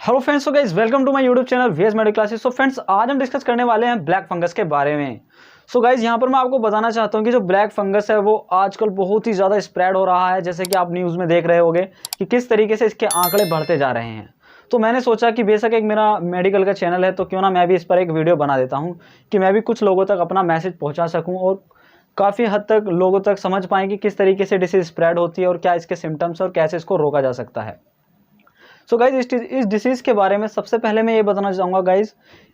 Hello friends, so guys welcome to my YouTube channel VS medical classes. So friends, आज हम discuss करने वाले हैं ब्लैक फंगस के बारे में। सो गाइस, यहाँ पर मैं आपको बताना चाहता हूँ कि जो ब्लैक फंगस है वो आजकल बहुत ही ज़्यादा स्प्रेड हो रहा है। जैसे कि आप न्यूज़ में देख रहे होंगे कि किस तरीके से इसके आंकड़े बढ़ते जा रहे हैं। तो मैंने सोचा कि बेशक एक मेरा मेडिकल का चैनल है, तो क्यों ना मैं भी इस पर एक वीडियो बना देता हूँ कि मैं भी कुछ लोगों तक अपना मैसेज पहुँचा सकूँ और काफ़ी हद तक लोगों तक समझ पाएँ कि किस तरीके से डिसीज़ स्प्रेड होती है और क्या इसके सिम्टम्स और कैसे इसको रोका जा सकता है। सो गाइज, इस डिसीज़ के बारे में सबसे पहले मैं ये बताना चाहूँगा गाइज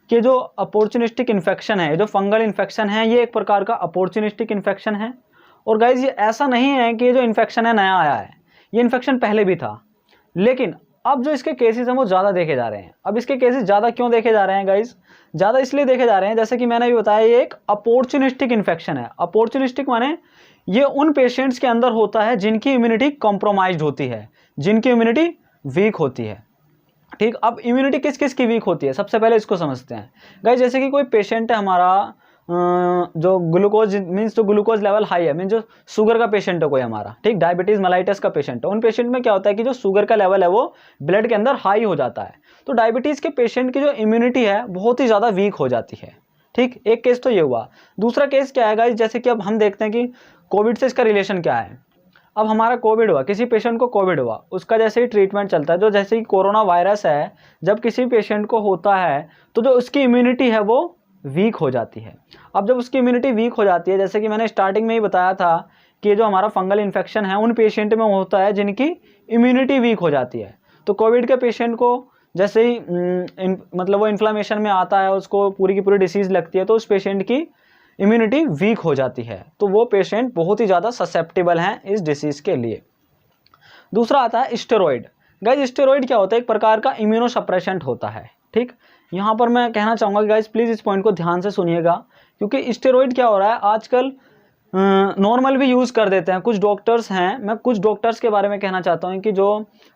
कि जो अपॉर्चुनिस्टिक इन्फेक्शन है, जो फंगल इन्फेक्शन है, ये एक प्रकार का अपॉर्चुनिस्टिक इन्फेक्शन है। और गाइज, ये ऐसा नहीं है कि ये जो इन्फेक्शन है नया आया है, ये इन्फेक्शन पहले भी था, लेकिन अब जो इसके केसेस हैं वो ज़्यादा देखे जा रहे हैं। अब इसके केसेस ज़्यादा क्यों देखे जा रहे हैं गाइज? ज़्यादा इसलिए देखे जा रहे हैं, जैसे कि मैंने भी बताया, ये एक अपॉर्चुनिस्टिक इन्फेक्शन है। अपॉर्चुनिस्टिक माने ये उन पेशेंट्स के अंदर होता है जिनकी इम्यूनिटी कॉम्प्रोमाइज्ड होती है, जिनकी इम्यूनिटी वीक होती है। ठीक, अब इम्यूनिटी किस किस की वीक होती है, सबसे पहले इसको समझते हैं गाइस। जैसे कि कोई पेशेंट है हमारा, जो ग्लूकोज मीन्स जो ग्लूकोज लेवल हाई है, मीन्स जो शुगर का पेशेंट है कोई हमारा, ठीक, डायबिटीज मेलाइटस का पेशेंट है। उन पेशेंट में क्या होता है कि जो शुगर का लेवल है वो ब्लड के अंदर हाई हो जाता है। तो डायबिटीज के पेशेंट की जो इम्यूनिटी है बहुत ही ज़्यादा वीक हो जाती है। ठीक, एक केस तो ये हुआ। दूसरा केस क्या है गाइस, जैसे कि अब हम देखते हैं कि कोविड से इसका रिलेशन क्या है। अब हमारा कोविड हुआ, किसी पेशेंट को कोविड हुआ, उसका जैसे ही ट्रीटमेंट चलता है, जो जैसे ही कोरोना वायरस है, जब किसी पेशेंट को होता है तो जो उसकी इम्यूनिटी है वो वीक हो जाती है। अब जब उसकी इम्यूनिटी वीक हो जाती है, जैसे कि मैंने स्टार्टिंग में ही बताया था कि जो हमारा फंगल इन्फेक्शन है उन पेशेंट में होता है जिनकी इम्यूनिटी वीक हो जाती है। तो कोविड के पेशेंट को जैसे ही मतलब वो इन्फ्लामेशन में आता है, उसको पूरी की पूरी डिसीज़ लगती है, तो उस पेशेंट की इम्यूनिटी वीक हो जाती है, तो वो पेशेंट बहुत ही ज़्यादा ससेप्टेबल हैं इस डिसीज़ के लिए। दूसरा आता है स्टेरॉइड। गाइज, स्टेरॉइड क्या होता है? एक प्रकार का इम्यूनोसप्रेसेंट होता है। ठीक, यहाँ पर मैं कहना चाहूँगा कि गाइज प्लीज़ इस पॉइंट को ध्यान से सुनिएगा, क्योंकि स्टेरॉइड क्या हो रहा है आजकल नॉर्मल भी यूज़ कर देते हैं कुछ डॉक्टर्स हैं। मैं कुछ डॉक्टर्स के बारे में कहना चाहता हूँ कि जो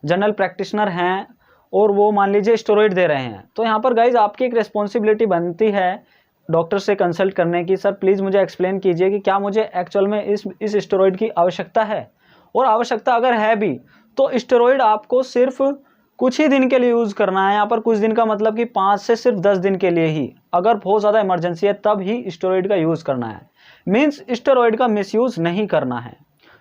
जनरल प्रैक्टिशनर हैं और वो मान लीजिए स्टेरॉइड दे रहे हैं, तो यहाँ पर गाइज आपकी एक रिस्पॉन्सिबिलिटी बनती है डॉक्टर से कंसल्ट करने की। सर प्लीज़ मुझे एक्सप्लेन कीजिए कि क्या मुझे एक्चुअल में इस स्टेरॉइड की आवश्यकता है, और आवश्यकता अगर है भी तो स्टेरॉइड आपको सिर्फ कुछ ही दिन के लिए यूज़ करना है। यहाँ पर कुछ दिन का मतलब कि 5 से सिर्फ 10 दिन के लिए ही, अगर बहुत ज़्यादा इमरजेंसी है तब ही स्टेरॉइड का यूज़ करना है। मीन्स स्टेरॉइड का मिसयूज़ नहीं करना है।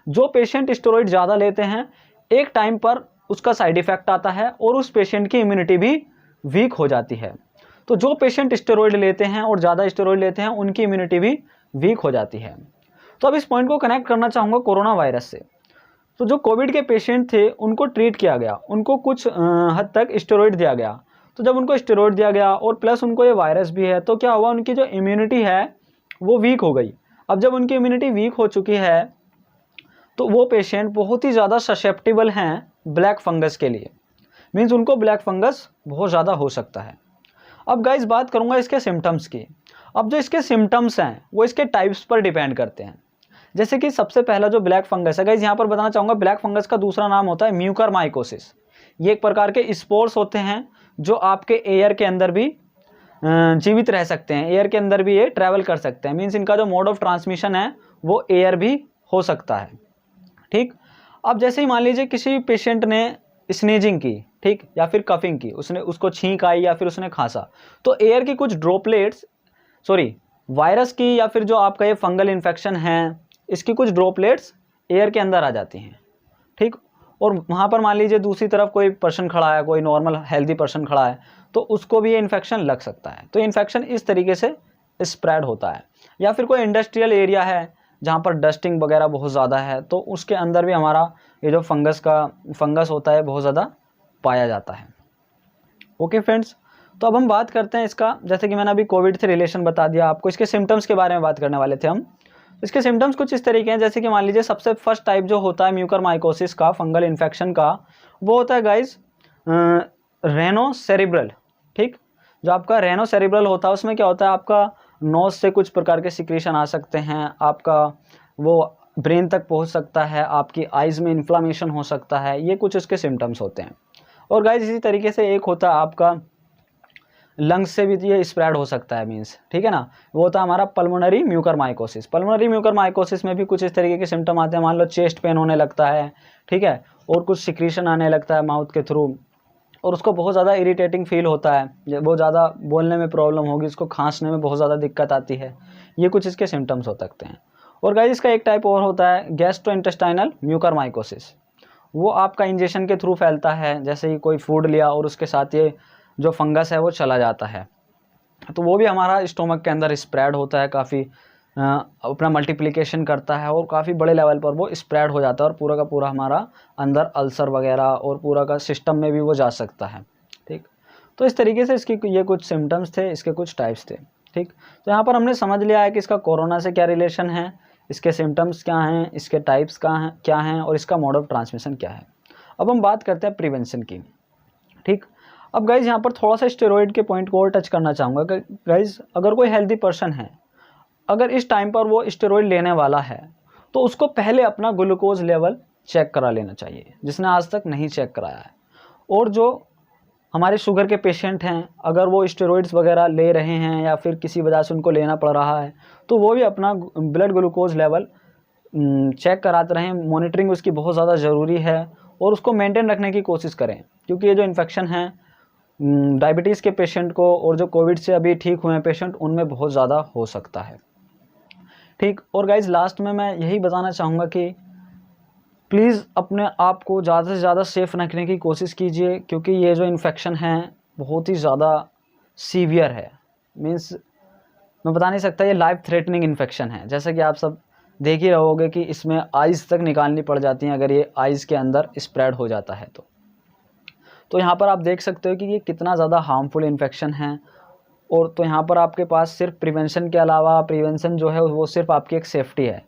जो पेशेंट स्टेरॉइड ज़्यादा लेते हैं, एक टाइम पर उसका साइड इफ़ेक्ट आता है और उस पेशेंट की इम्यूनिटी भी वीक हो जाती है। तो जो पेशेंट स्टेरॉइड लेते हैं और ज़्यादा स्टेरॉइड लेते हैं उनकी इम्यूनिटी भी वीक हो जाती है। तो अब इस पॉइंट को कनेक्ट करना चाहूँगा कोरोना वायरस से। तो जो कोविड के पेशेंट थे उनको ट्रीट किया गया, उनको कुछ हद तक स्टेरॉइड दिया गया। तो जब उनको स्टेरॉइड दिया गया और प्लस उनको ये वायरस भी है, तो क्या हुआ, उनकी जो इम्यूनिटी है वो वीक हो गई। अब जब उनकी इम्यूनिटी वीक हो चुकी है तो वो पेशेंट बहुत ही ज़्यादा ससेप्टेबल हैं ब्लैक फंगस के लिए। मीन्स उनको ब्लैक फंगस बहुत ज़्यादा हो सकता है। अब गाइस बात करूंगा इसके सिम्टम्स की। अब जो इसके सिम्टम्स हैं वो इसके टाइप्स पर डिपेंड करते हैं। जैसे कि सबसे पहला जो ब्लैक फंगस है गाइस, यहाँ पर बताना चाहूँगा ब्लैक फंगस का दूसरा नाम होता है म्यूकरमाइकोसिस। ये एक प्रकार के स्पोर्स होते हैं जो आपके एयर के अंदर भी जीवित रह सकते हैं, एयर के अंदर भी ये ट्रैवल कर सकते हैं। मीन्स इनका जो मोड ऑफ ट्रांसमिशन है वो एयर भी हो सकता है। ठीक, अब जैसे ही मान लीजिए किसी पेशेंट ने स्नीजिंग की, ठीक, या फिर कफिंग की, उसको छींक आई या फिर उसने खांसा, तो एयर की कुछ ड्रॉपलेट्स, वायरस की या फिर जो आपका ये फंगल इन्फेक्शन है इसकी कुछ ड्रॉपलेट्स एयर के अंदर आ जाती हैं। ठीक, और वहाँ पर मान लीजिए दूसरी तरफ कोई पर्सन खड़ा है, कोई नॉर्मल हेल्दी पर्सन खड़ा है, तो उसको भी ये इन्फेक्शन लग सकता है। तो इन्फेक्शन इस तरीके से स्प्रेड होता है। या फिर कोई इंडस्ट्रियल एरिया है जहाँ पर डस्टिंग वगैरह बहुत ज़्यादा है, तो उसके अंदर भी हमारा ये जो फंगस होता है बहुत ज़्यादा पाया जाता है। ओके फ्रेंड्स, तो अब हम बात करते हैं इसका। जैसे कि मैंने अभी कोविड से रिलेशन बता दिया आपको, इसके सिम्टम्स के बारे में बात करने वाले थे हम। इसके सिम्टम्स कुछ इस तरीके हैं, जैसे कि मान लीजिए सबसे फर्स्ट टाइप जो होता है म्यूकरमाइकोसिस का, फंगल इन्फेक्शन का, वो होता है गाइज रेनोसेरिब्रल। ठीक, जो आपका रेनोसेरिब्रल होता है उसमें क्या होता है, आपका नोज से कुछ प्रकार के सिक्रीशन आ सकते हैं, आपका वो ब्रेन तक पहुंच सकता है, आपकी आइज़ में इन्फ्लामेशन हो सकता है। ये कुछ उसके सिम्टम्स होते हैं। और गाइज इसी तरीके से एक होता है आपका लंग्स से भी ये स्प्रेड हो सकता है, मीन्स, ठीक है ना, वो होता है हमारा पल्मोनरी म्यूकरमाइकोसिस। पल्मोनरी म्यूकरमाइकोसिस में भी कुछ इस तरीके के सिम्टम आते हैं। मान लो चेस्ट पेन होने लगता है, ठीक है, और कुछ सिक्रीशन आने लगता है माउथ के थ्रू, और उसको बहुत ज़्यादा इरिटेटिंग फील होता है, वो ज़्यादा बोलने में प्रॉब्लम होगी, उसको खांसने में बहुत ज़्यादा दिक्कत आती है। ये कुछ इसके सिम्टम्स हो सकते हैं। और गाइस इसका एक टाइप और होता है गैस्ट्रोइंटेस्टाइनल म्यूकरमाइकोसिस। वो आपका इंजेक्शन के थ्रू फैलता है, जैसे कि कोई फूड लिया और उसके साथ ये जो फंगस है वो चला जाता है, तो वो भी हमारा स्टोमक के अंदर स्प्रेड होता है, काफ़ी अपना मल्टीप्लिकेशन करता है और काफ़ी बड़े लेवल पर वो स्प्रेड हो जाता है और पूरा का पूरा हमारा अंदर अल्सर वगैरह और पूरा का सिस्टम में भी वो जा सकता है। ठीक, तो इस तरीके से इसकी ये कुछ सिम्टम्स थे, इसके कुछ टाइप्स थे। ठीक, तो यहाँ पर हमने समझ लिया है कि इसका कोरोना से क्या रिलेशन है, इसके सिम्टम्स क्या हैं, इसके टाइप्स क्या हैं और इसका मोड ऑफ ट्रांसमिशन क्या है। अब हम बात करते हैं प्रिवेंशन की। ठीक, अब गाइज़ यहाँ पर थोड़ा सा स्टेरॉइड के पॉइंट को और टच करना चाहूँगा कि गाइज़ अगर कोई हेल्दी पर्सन है, अगर इस टाइम पर वो स्टेरॉइड लेने वाला है तो उसको पहले अपना ग्लूकोज लेवल चेक करा लेना चाहिए, जिसने आज तक नहीं चेक कराया है। और जो हमारे शुगर के पेशेंट हैं, अगर वो स्टेरॉइड्स वगैरह ले रहे हैं या फिर किसी वजह से उनको लेना पड़ रहा है, तो वो भी अपना ब्लड ग्लूकोज लेवल चेक कराते रहें। मॉनिटरिंग उसकी बहुत ज़्यादा ज़रूरी है और उसको मेंटेन रखने की कोशिश करें, क्योंकि ये जो इन्फेक्शन है डायबिटीज़ के पेशेंट को और जो कोविड से अभी ठीक हुए हैं पेशेंट, उनमें बहुत ज़्यादा हो सकता है। ठीक, और गाइज़ लास्ट में मैं यही बताना चाहूँगा कि प्लीज़ अपने आप को ज़्यादा से ज़्यादा सेफ़ रखने की कोशिश कीजिए, क्योंकि ये जो इन्फेक्शन है बहुत ही ज़्यादा सीवियर है। मीन्स मैं बता नहीं सकता, ये लाइफ थ्रेटनिंग इन्फेक्शन है। जैसे कि आप सब देख ही रहोगे कि इसमें आइज़ तक निकालनी पड़ जाती हैं अगर ये आइज़ के अंदर स्प्रेड हो जाता है तो यहाँ पर आप देख सकते हो कि ये कितना ज़्यादा हार्मफुल इन्फेक्शन है। और तो यहाँ पर आपके पास सिर्फ प्रिवेंशन के अलावा, प्रिवेंशन जो है वो सिर्फ आपकी एक सेफ्टी है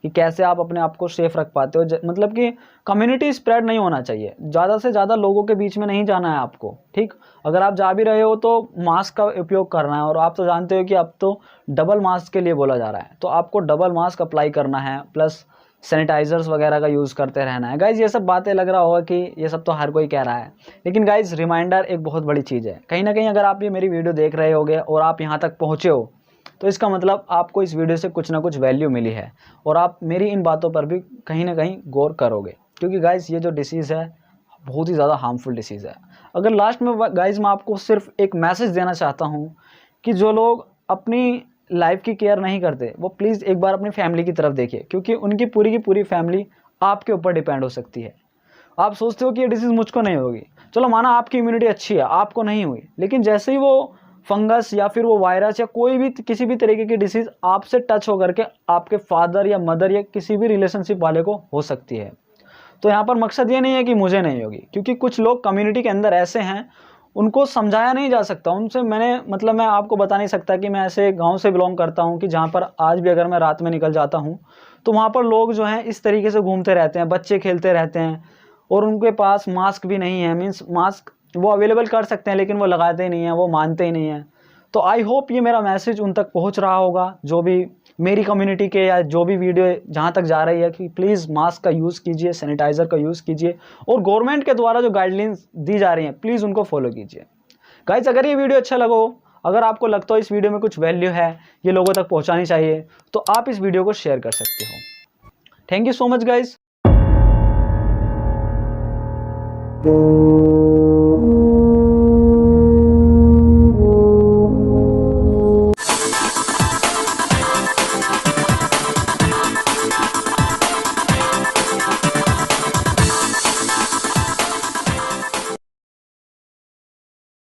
कि कैसे आप अपने आप को सेफ रख पाते हो। मतलब कि कम्युनिटी स्प्रेड नहीं होना चाहिए, ज़्यादा से ज़्यादा लोगों के बीच में नहीं जाना है आपको। ठीक, अगर आप जा भी रहे हो तो मास्क का उपयोग करना है, और आप तो जानते हो कि अब तो डबल मास्क के लिए बोला जा रहा है, तो आपको डबल मास्क अप्लाई करना है, प्लस सैनिटाइजर्स वगैरह का यूज़ करते रहना है। गाइज़ ये सब बातें लग रहा होगा कि ये सब तो हर कोई कह रहा है, लेकिन गाइज़ रिमाइंडर एक बहुत बड़ी चीज़ है। कहीं ना कहीं अगर आप ये मेरी वीडियो देख रहे होगे और आप यहाँ तक पहुँचे हो, तो इसका मतलब आपको इस वीडियो से कुछ ना कुछ वैल्यू मिली है और आप मेरी इन बातों पर भी कहीं ना कहीं गौर करोगे, क्योंकि गाइज़ ये जो डिसीज़ है बहुत ही ज़्यादा हार्मफुल डिसीज़ है। अगर लास्ट में गाइज़ मैं आपको सिर्फ एक मैसेज देना चाहता हूँ कि जो लोग अपनी लाइफ की केयर नहीं करते, वो प्लीज़ एक बार अपनी फैमिली की तरफ देखिए, क्योंकि उनकी पूरी की पूरी फैमिली आपके ऊपर डिपेंड हो सकती है। आप सोचते हो कि ये डिसीज़ मुझको नहीं होगी, चलो माना आपकी इम्यूनिटी अच्छी है, आपको नहीं हुई, लेकिन जैसे ही वो फंगस या फिर वो वायरस या कोई भी किसी भी तरीके की डिसीज़ आपसे टच होकर के आपके फादर या मदर या किसी भी रिलेशनशिप वाले को हो सकती है। तो यहाँ पर मकसद ये नहीं है कि मुझे नहीं होगी, क्योंकि कुछ लोग कम्युनिटी के अंदर ऐसे हैं, उनको समझाया नहीं जा सकता। उनसे मैं आपको बता नहीं सकता कि मैं ऐसे गांव से बिलोंग करता हूं कि जहां पर आज भी अगर मैं रात में निकल जाता हूं तो वहां पर लोग जो हैं इस तरीके से घूमते रहते हैं, बच्चे खेलते रहते हैं और उनके पास मास्क भी नहीं है। मीन्स मास्क वो अवेलेबल कर सकते हैं लेकिन वो लगाते ही नहीं हैं, वो मानते ही नहीं हैं। तो आई होप ये मेरा मैसेज उन तक पहुँच रहा होगा, जो भी मेरी कम्युनिटी के या जो भी वीडियो जहाँ तक जा रही है, कि प्लीज़ मास्क का यूज़ कीजिए, सैनिटाइज़र का यूज़ कीजिए और गवर्नमेंट के द्वारा जो गाइडलाइंस दी जा रही हैं प्लीज़ उनको फॉलो कीजिए। गाइज अगर ये वीडियो अच्छा लगा हो, अगर आपको लगता हो इस वीडियो में कुछ वैल्यू है, ये लोगों तक पहुँचानी चाहिए, तो आप इस वीडियो को शेयर कर सकते हो। Thank you so much guys.